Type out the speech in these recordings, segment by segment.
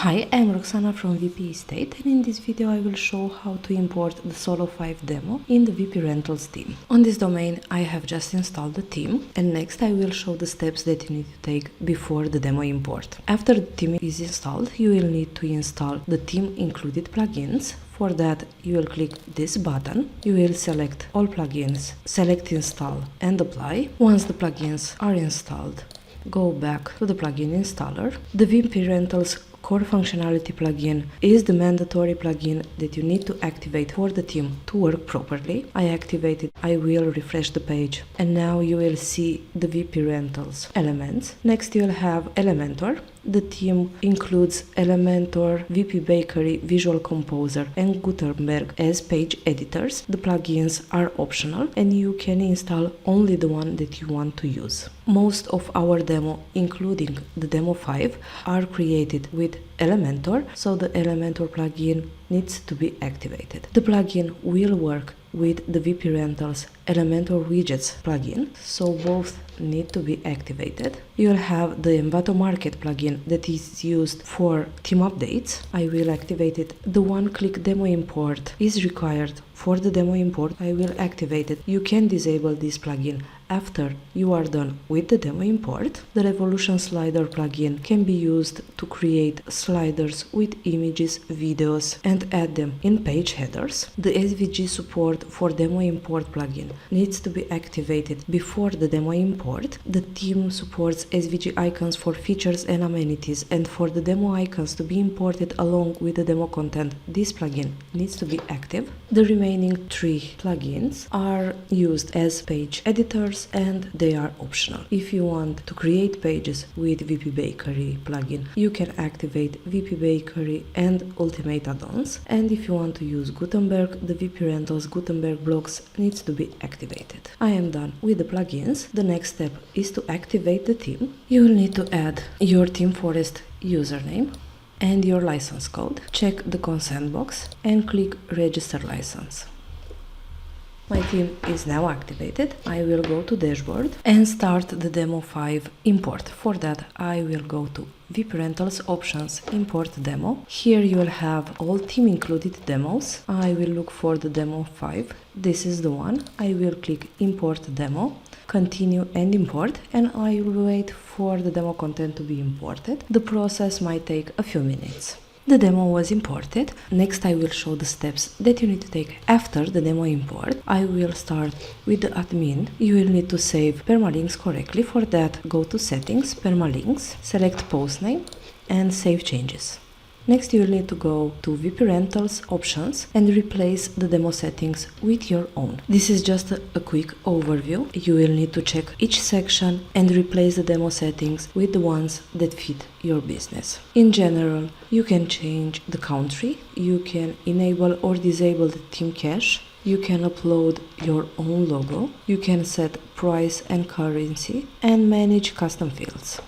Hi, I'm Roxana from WP Estate, and in this video I will show how to import the Solo 5 demo in the WpRentals theme. On this domain I have just installed the theme, and next I will show the steps that you need to take before the demo import. After the theme is installed, you will need to install the theme included plugins. For that, you will click this button, you will select all plugins, select install and apply. Once the plugins are installed, go back to the plugin installer. The WpRentals Core Functionality plugin is the mandatory plugin that you need to activate for the theme to work properly. I activate it, I will refresh the page, and now you will see the WpRentals elements. Next you will have Elementor. The theme includes Elementor, WP Bakery, Visual Composer and Gutenberg as page editors. The plugins are optional and you can install only the one that you want to use. Most of our demo, including the demo 5, are created with Elementor, so the Elementor plugin needs to be activated. The plugin will work with the WpRentals Elementor Widgets plugin, so both need to be activated. You'll have the Envato Market plugin that is used for theme updates. I will activate it. The one-click demo import is required for the demo import. I will activate it. You can disable this plugin after you are done with the demo import. The Revolution Slider plugin can be used to create sliders with images, videos, and add them in page headers. The SVG support for demo import plugin needs to be activated before the demo import. The theme supports SVG icons for features and amenities, and for the demo icons to be imported along with the demo content, this plugin needs to be active. The remaining 3 plugins are used as page editors and they are optional. If you want to create pages with WP Bakery plugin, you can activate WP Bakery and Ultimate add-ons, and if you want to use Gutenberg, the WpRentals Gutenberg blocks needs to be activated. I am done with the plugins. The next step is to activate the theme. You will need to add your ThemeForest username and your license code. Check the consent box and click Register License. My theme is now activated. I will go to Dashboard and start the Demo 5 import. For that, I will go to WpRentals Options Import Demo. Here you will have all theme included demos. I will look for the Demo 5. This is the one. I will click Import Demo, continue and import, and I will wait for the demo content to be imported. The process might take a few minutes. The demo was imported. Next I will show the steps that you need to take after the demo import. I will start with the admin. You will need to save permalinks correctly. For that, go to Settings, Permalinks, select Post Name and Save Changes. Next you will need to go to WpRentals Options and replace the demo settings with your own. This is just a quick overview. You will need to check each section and replace the demo settings with the ones that fit your business. In general, you can change the country, you can enable or disable the theme cache, you can upload your own logo, you can set price and currency, and manage custom fields.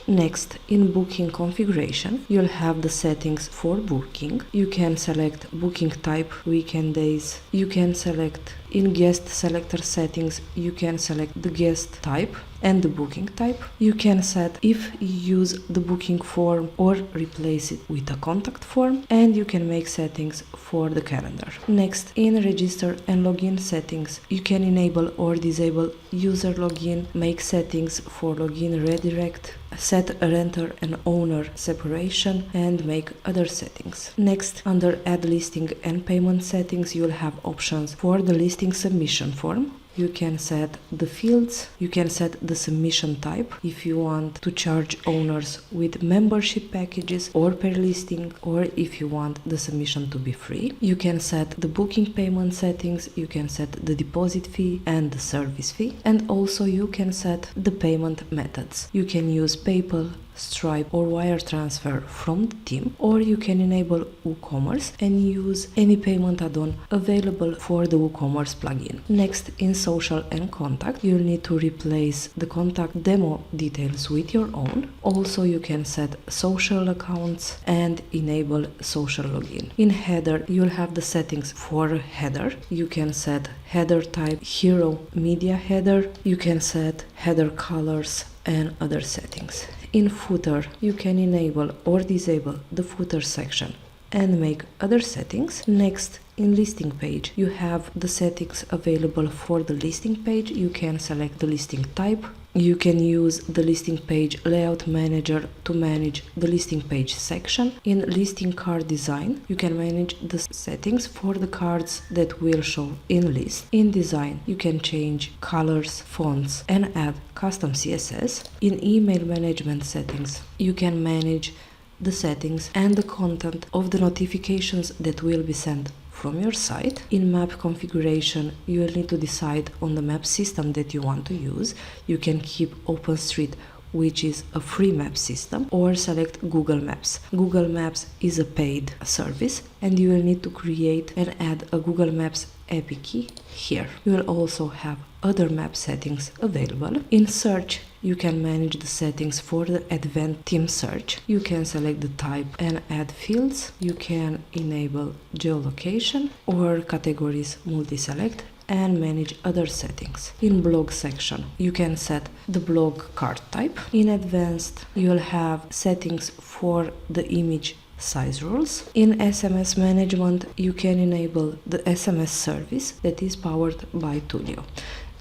Next, in booking configuration, you'll have the settings for booking. You can select booking type, weekend days. You can select in guest selector settings, you can select the guest type and the booking type. You can set if you use the booking form or replace it with a contact form, and you can make settings for the calendar. Next, in register and login settings, you can enable or disable user login, make settings for login redirect, set renter and owner separation, and make other settings. Next, under add listing and payment settings, you will have options for the listing submission form. You can set the fields, you can set the submission type if you want to charge owners with membership packages or per listing, or if you want the submission to be free. You can set the booking payment settings, you can set the deposit fee and the service fee, and also you can set the payment methods. You can use PayPal, Stripe or wire transfer from the theme, or you can enable WooCommerce and use any payment add-on available for the WooCommerce plugin. Next, in social and contact, you'll need to replace the contact demo details with your own. Also, you can set social accounts and enable social login. In header, you'll have the settings for header. You can set header type, hero, media header. You can set header colors and other settings. In footer, you can enable or disable the footer section and make other settings. Next, in listing page, you have the settings available for the listing page. You can select the listing type. You can use the listing page layout manager to manage the listing page section. In listing card design, you can manage the settings for the cards that will show in list. In design, you can change colors, fonts, and add custom CSS. In email management settings, you can manage the settings and the content of the notifications that will be sent from your site. In map configuration, you will need to decide on the map system that you want to use. You can keep OpenStreet, which is a free map system, or select Google Maps. Google Maps is a paid service, and you will need to create and add a Google Maps API key here. You will also have other map settings available. In search, you can manage the settings for the advanced theme search. You can select the type and add fields. You can enable geolocation or categories multi-select and manage other settings. In blog section, you can set the blog card type. In advanced, you'll have settings for the image size rules. In SMS management, you can enable the SMS service that is powered by Tulio.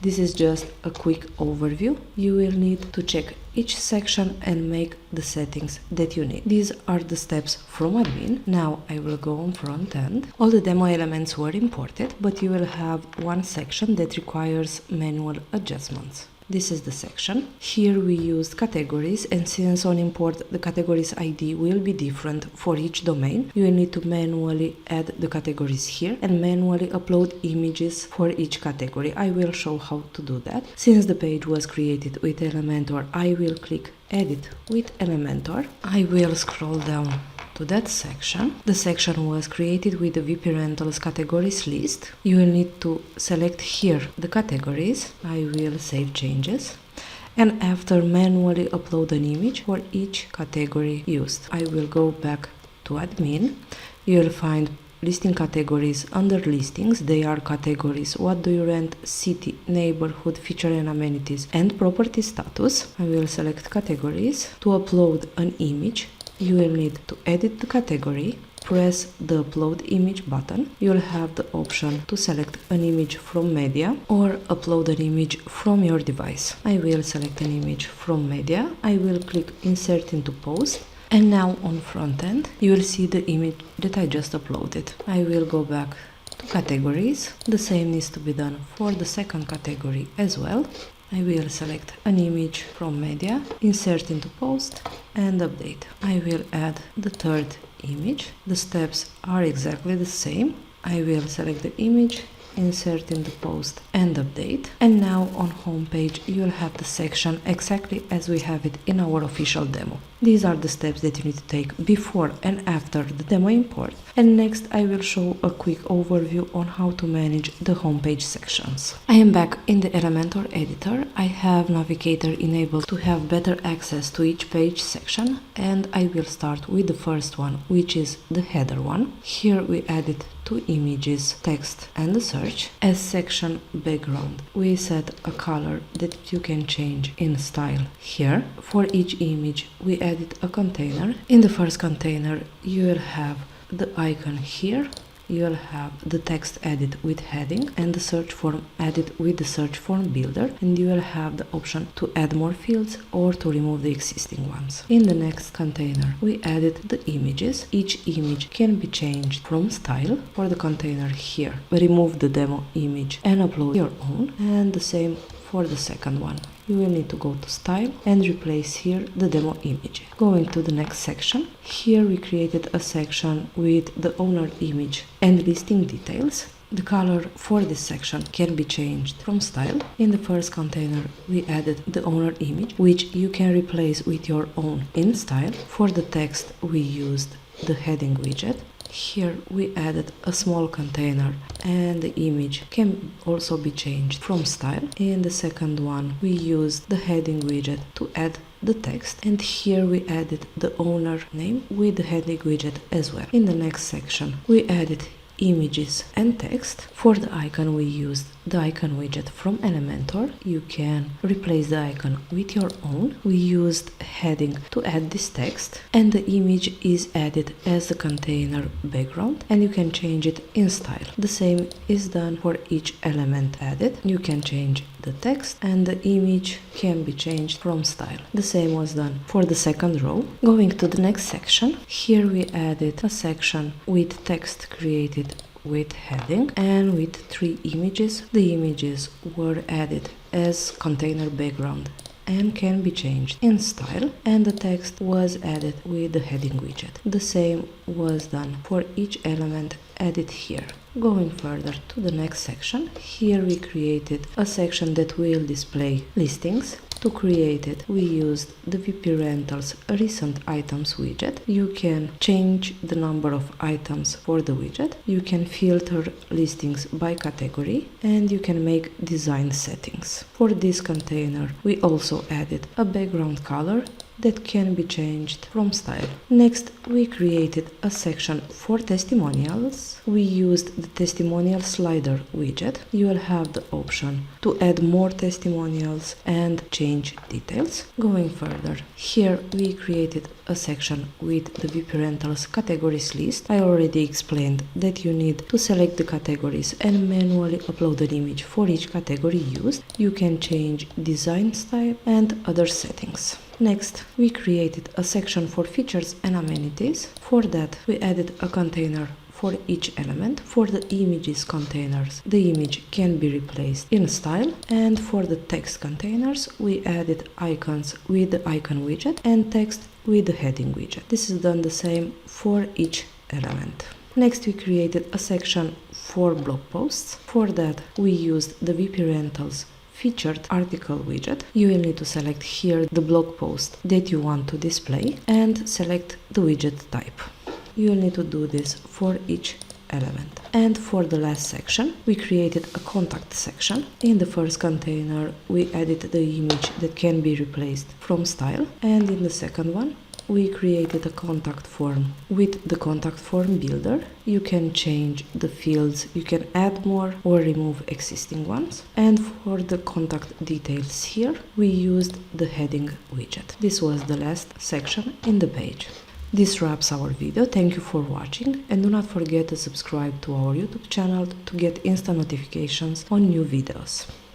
This is just a quick overview. You will need to check each section and make the settings that you need. These are the steps from admin. Now I will go on front end. All the demo elements were imported, but you will have one section that requires manual adjustments. This is the section. Here we used categories, and since on import the categories ID will be different for each domain, you will need to manually add the categories here and manually upload images for each category. I will show how to do that. Since the page was created with Elementor, I will click Edit with Elementor. I will scroll down to that section. The section was created with the WpRentals categories list. You will need to select here the categories. I will save changes. And after manually upload an image for each category used. I will go back to admin. You will find listing categories under listings. They are categories: what do you rent, city, neighborhood, feature and amenities, and property status. I will select categories. To upload an image, you will need to edit the category, press the upload image button. You'll have the option to select an image from media or upload an image from your device. I will select an image from media. I will click insert into post. And now on front end, you will see the image that I just uploaded. I will go back to categories. The same needs to be done for the second category as well. I will select an image from media, insert into post and update. I will add the third image. The steps are exactly the same. I will select the image, insert in the post and update. And now on home page you'll have the section exactly as we have it in our official demo. These are the steps that you need to take before and after the demo import. And next I will show a quick overview on how to manage the homepage sections. I am back in the Elementor editor. I have Navigator enabled to have better access to each page section, and I will start with the first one, which is the header one. Here we added two images, text and the search. As section background, we set a color that you can change in style here. For each image we added a container. In the first container you will have the icon here, you will have the text added with heading and the search form added with the search form builder, and you will have the option to add more fields or to remove the existing ones. In the next container we added the images. Each image can be changed from style. For the container here, remove the demo image and upload your own, and the same for the second one. You will need to go to style and replace here the demo image. Going to the next section, here we created a section with the owner image and listing details. The color for this section can be changed from style. In the first container we added the owner image, which you can replace with your own in style. For the text we used the heading widget. Here we added a small container and the image can also be changed from style. In the second one we used the heading widget to add the text, and here we added the owner name with the heading widget as well. In the next section we added images and text. For the icon we used the icon widget from Elementor, you can replace the icon with your own. We used heading to add this text, and the image is added as the container background, and you can change it in style. The same is done for each element added. You can change the text and the image can be changed from style. The same was done for the second row. Going to the next section, here we added a section with text created with heading and with 3 images. The images were added as container background and can be changed in style, and the text was added with the heading widget. The same was done for each element added here. Going further to the next section, here we created a section that will display listings. To create it, we used the WpRentals recent items widget. You can change the number of items for the widget. You can filter listings by category, and you can make design settings. For this container, we also added a background color that can be changed from style. Next, we created a section for testimonials. We used the testimonial slider widget. You will have the option to add more testimonials and change details. Going further, here we created a section with the WpRentals categories list. I already explained that you need to select the categories and manually upload an image for each category used. You can change design style and other settings. Next, we created a section for features and amenities. For that, we added a container for each element. For the images containers, the image can be replaced in style, and for the text containers, we added icons with the icon widget and text with the heading widget. This is done the same for each element. Next, we created a section for blog posts. For that, we used the WpRentals featured article widget. You will need to select here the blog post that you want to display and select the widget type. You will need to do this for each element. And for the last section, we created a contact section. In the first container, we added the image that can be replaced from style, and in the second one, we created a contact form with the contact form builder. You can change the fields, you can add more or remove existing ones. And for the contact details here, we used the heading widget. This was the last section in the page. This wraps our video. Thank you for watching, and do not forget to subscribe to our YouTube channel to get instant notifications on new videos.